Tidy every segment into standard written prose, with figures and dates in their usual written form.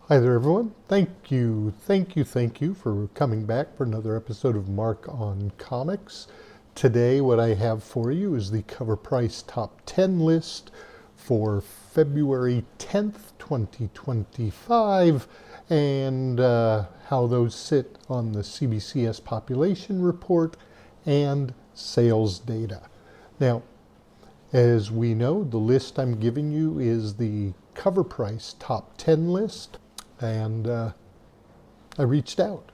Hi there, everyone. Thank you for coming back for another episode of Mark on Comics. Today, what I have for you is the Cover Price Top 10 list for February 10th, 2025, and how those sit on the CBCS population report and sales data. Now, as we know, the list I'm giving you is the Cover Price Top 10 list. And I reached out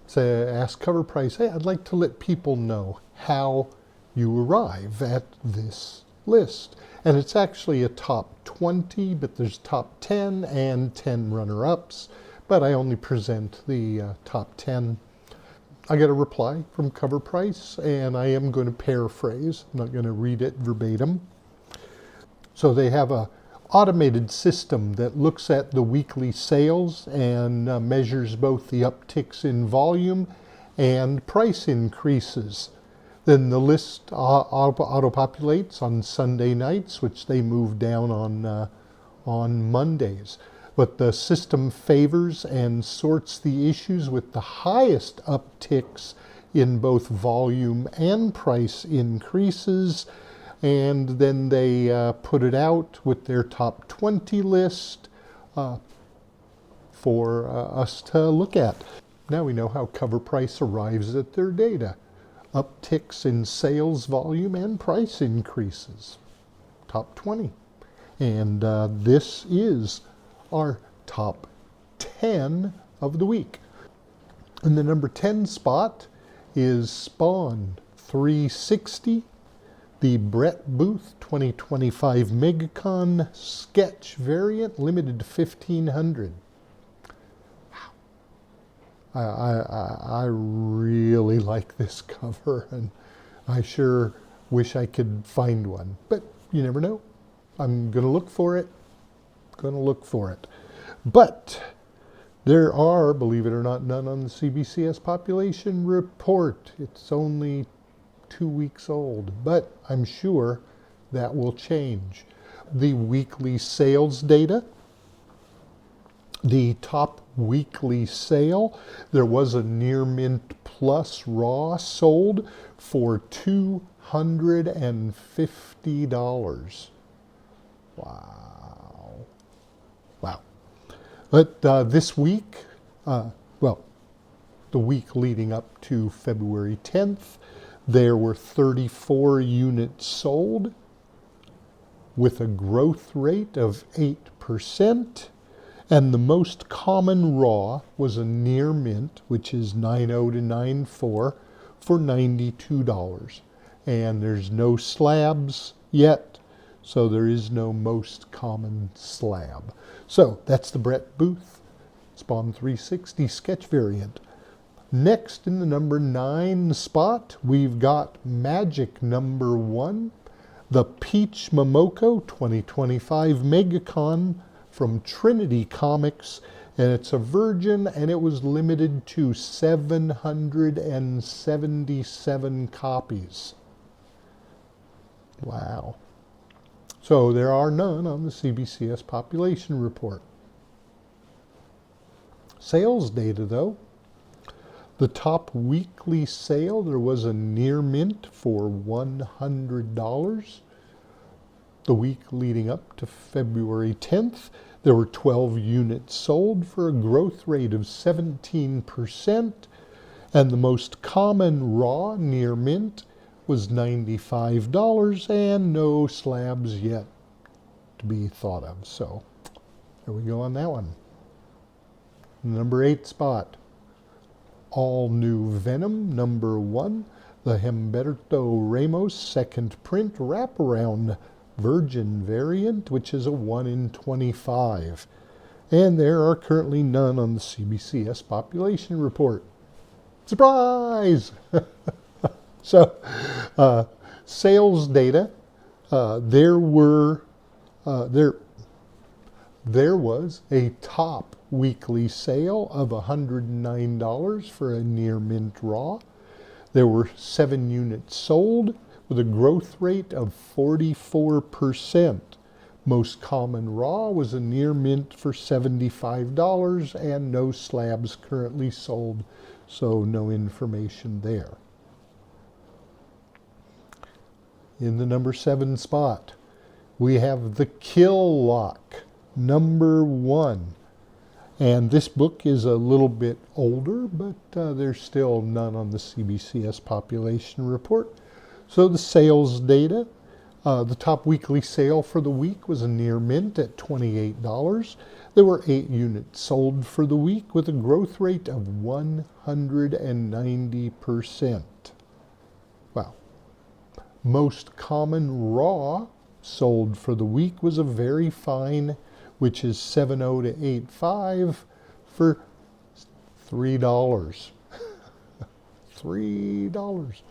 to ask CovrPrice, hey, I'd like to let people know how you arrive at this list. And it's actually a top 20, but there's top 10 and 10 runner-ups. But I only present the top 10. I got a reply from CovrPrice, and I am going to paraphrase. I'm not going to read it verbatim. So they have a automated system that looks at the weekly sales and measures both the upticks in volume and price increases. Then the list auto-populates on Sunday nights, which they move down on Mondays. But the system favors and sorts the issues with the highest upticks in both volume and price increases. And then they put it out with their top 20 list for us to look at. Now we know how CovrPrice arrives at their data. Upticks in sales volume and price increases. Top 20. And this is our top 10 of the week. And the number 10 spot is Spawn 360. The Brett Booth 2025 MegaCon sketch variant, limited to 1,500. Wow. I really like this cover, and I sure wish I could find one. But you never know. I'm going to look for it. But there are, believe it or not, none on the CBCS population report. It's only 2 weeks old, but I'm sure that will change. The weekly sales data, the top weekly sale, there was a Near Mint Plus Raw sold for $250. Wow. But this week, the week leading up to February 10th, there were 34 units sold with a growth rate of 8%. And the most common raw was a near mint, which is 9.0 to 9.4 for $92. And there's no slabs yet, so there is no most common slab. So that's the Brett Booth Spawn 360 sketch variant. Next, in the number 9 spot, we've got Magic number 1, the Peach Momoko 2025 MegaCon from Trinity Comics, and it's a virgin, and it was limited to 777 copies. Wow. So there are none on the CBCS population report. Sales data, though. The top weekly sale, there was a near mint for $100. The week leading up to February 10th, there were 12 units sold for a growth rate of 17%. And the most common raw near mint was $95, and no slabs yet to be thought of. So there we go on that one. Number 8 spot. All new Venom number 1, the Humberto Ramos second print wraparound virgin variant, which is a 1 in 25. And there are currently none on the CBCS population report. Surprise! So, sales data, there was a top weekly sale of $109 for a near mint raw. There were 7 units sold with a growth rate of 44%. Most common raw was a near mint for $75 and no slabs currently sold, so no information there. In the number 7 spot, we have the Kill Lock, number 1. And this book is a little bit older, but there's still none on the CBCS population report. So the sales data, the top weekly sale for the week was a near mint at $28. There were 8 units sold for the week with a growth rate of 190%. Wow. Most common raw sold for the week was a very fine, which is 70 to 85 for $3. $3.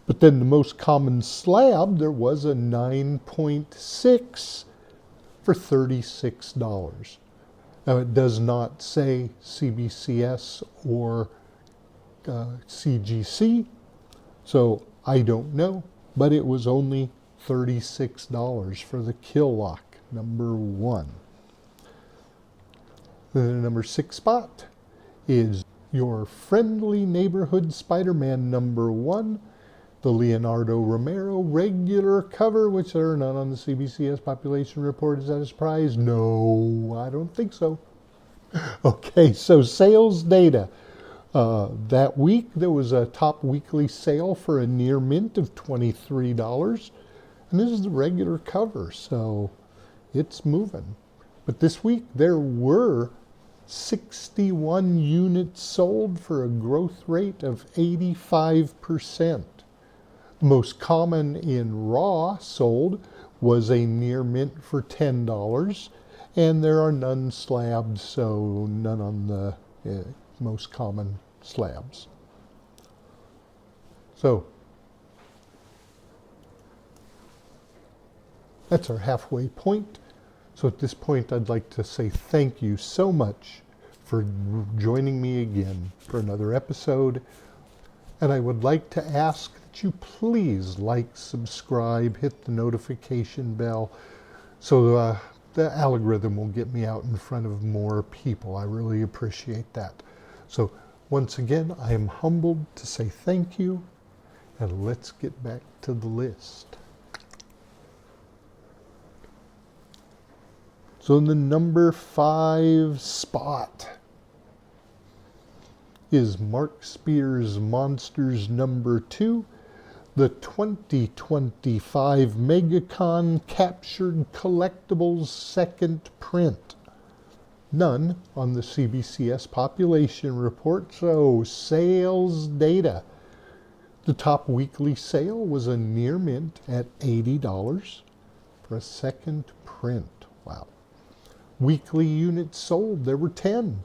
But then the most common slab, there was a 9.6 for $36. Now it does not say CBCS or CGC, so I don't know, but it was only $36 for the Kill Lock, number 1. The number 6 spot is your Friendly Neighborhood Spider-Man, number 1. The Leonardo Romero regular cover, which there are none on the CBCS population report. Is that a surprise? No, I don't think so. Okay, so sales data. That week, there was a top weekly sale for a near mint of $23. And this is the regular cover, so it's moving. But this week, there were 61 units sold for a growth rate of 85%. Most common in raw sold was a near mint for $10, and there are none slabbed, so none on the most common slabs. So that's our halfway point. So at this point, I'd like to say thank you so much for joining me again for another episode. And I would like to ask that you please like, subscribe, hit the notification bell so the algorithm will get me out in front of more people. I really appreciate that. So once again, I am humbled to say thank you, and let's get back to the list. So in the number 5 spot is Mark Spears' Monsters number 2, the 2025 MegaCon Captured Collectibles second print. None on the CBCS population report, so sales data. The top weekly sale was a near mint at $80 for a second print. Wow. Weekly units sold, there were 10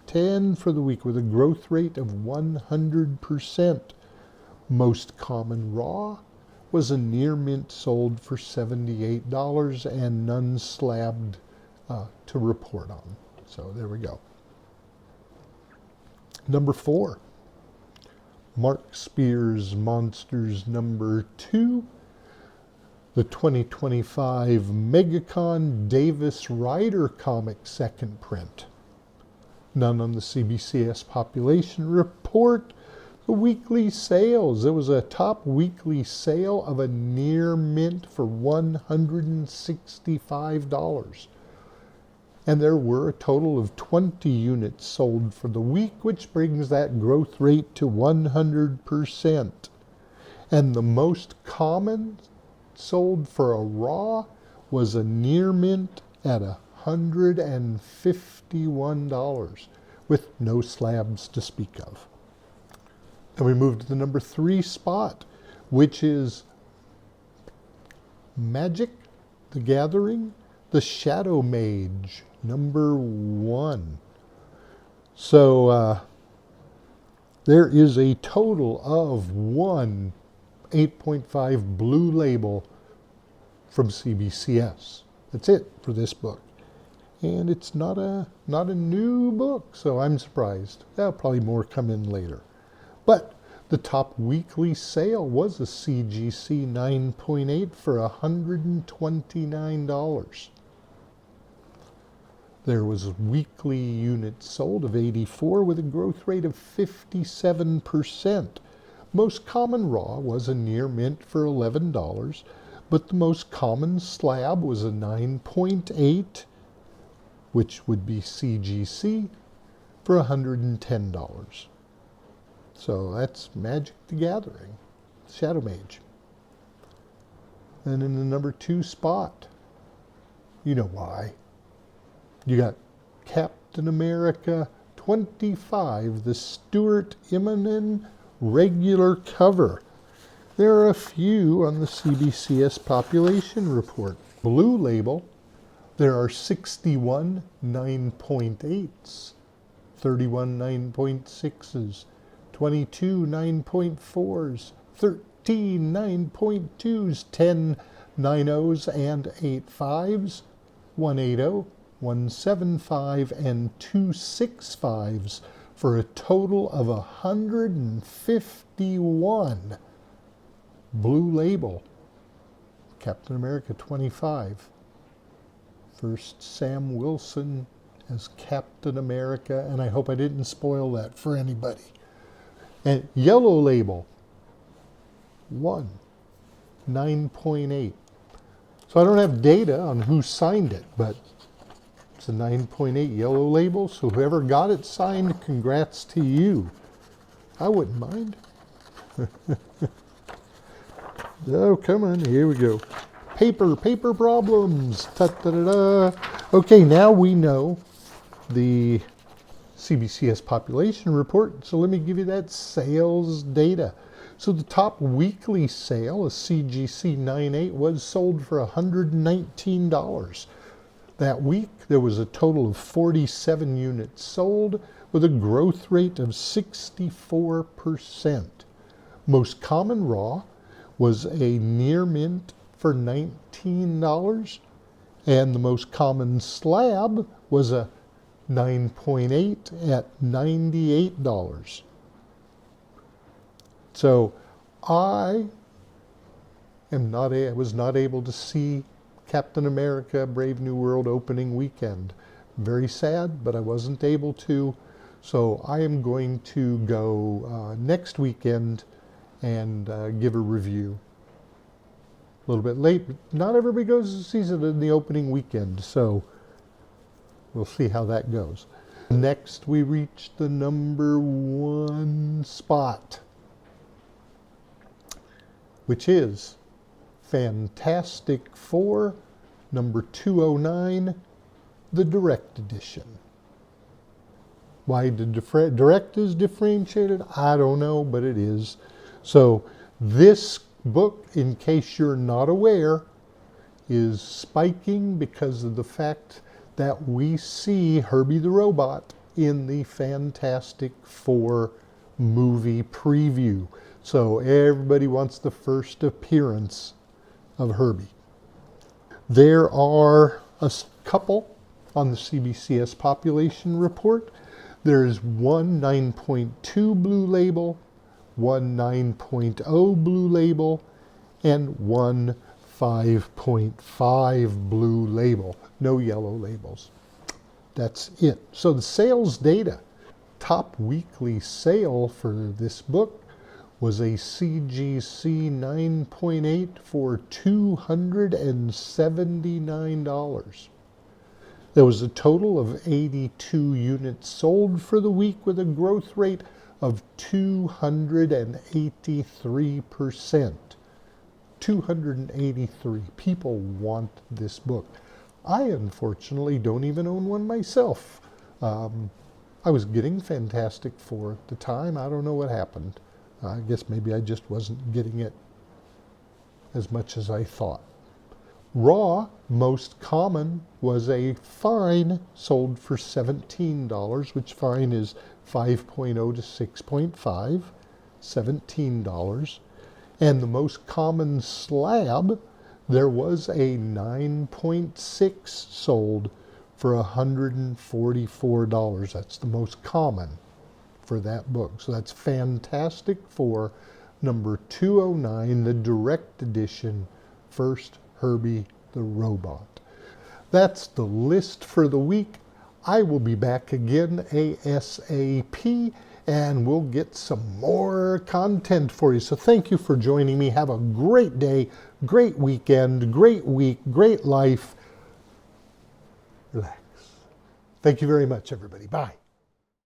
for the week with a growth rate of 100%. Most common raw was a near mint sold for $78 and none slabbed to report on. So there we go. Number 4, Mark Spears' Monsters number 2. The 2025 MegaCon Davis Rider comic second print. None on the CBCS population report. The weekly sales. There was a top weekly sale of a near mint for $165. And there were a total of 20 units sold for the week, which brings that growth rate to 100%. And the most common sold for a raw was a near mint at $151 with no slabs to speak of. And we move to the number 3 spot, which is Magic the Gathering, the Shadow Mage, number 1. So there is a total of 1 8.5 blue label from CBCS. That's it for this book. And it's not a new book, so I'm surprised. There'll probably more come in later. But the top weekly sale was a CGC 9.8 for $129. There was weekly units sold of 84 with a growth rate of 57%. Most common raw was a near mint for $11, but the most common slab was a 9.8, which would be CGC, for $110. So that's Magic the Gathering, Shadow Mage. And in the number 2 spot, you know why. You got Captain America 25, the Stuart Immonen regular cover. There are a few on the CBCS population report. Blue label, there are 61 9.8s, 31 9.6s, 22 9.4s, 13 9.2s, 10 9.0s and 8 5s, 180, 175 and 2 6.5s for a total of 151. Blue label, Captain America 25. First Sam Wilson as Captain America, and I hope I didn't spoil that for anybody. And yellow label, 1, 9.8. So I don't have data on who signed it, but it's a 9.8 yellow label, so whoever got it signed, congrats to you. I wouldn't mind. Oh, come on, here we go. Paper problems. Ta-da-da-da. Okay, now we know the CBCS population report, so let me give you that sales data. So the top weekly sale, a CGC 9.8, was sold for $119. That week, there was a total of 47 units sold with a growth rate of 64%. Most common raw was a near mint for $19, and the most common slab was a 9.8 at $98. So I was not able to see Captain America Brave New World opening weekend. Very sad, but I wasn't able to. So I am going to go next weekend and give a review. A little bit late, but not everybody goes to see it in the opening weekend, so we'll see how that goes. Next, we reach the number 1 spot, which is Fantastic Four, number 209, the Direct Edition. Why the Direct is differentiated, I don't know, but it is. So this book, in case you're not aware, is spiking because of the fact that we see Herbie the Robot in the Fantastic Four movie preview. So everybody wants the first appearance of Herbie. There are a couple on the CBCS population report. There is one 9.2 blue label, one 9.0 blue label, and one 5.5 blue label. No yellow labels. That's it. So the sales data, top weekly sale for this book was a CGC 9.8 for $279. There was a total of 82 units sold for the week with a growth rate of 283%. 283 people want this book. I unfortunately don't even own one myself. I was getting Fantastic Four at the time. I don't know what happened. I guess maybe I just wasn't getting it as much as I thought. Raw, most common, was a fine sold for $17, which fine is 5.0 to 6.5, $17. And the most common slab, there was a 9.6 sold for $144. That's the most common for that book. So that's Fantastic Four, number 209, the Direct Edition, first Herbie the Robot. That's the list for the week. I will be back again ASAP, and we'll get some more content for you. So thank you for joining me. Have a great day, great weekend, great week, great life. Relax. Thank you very much, everybody. Bye.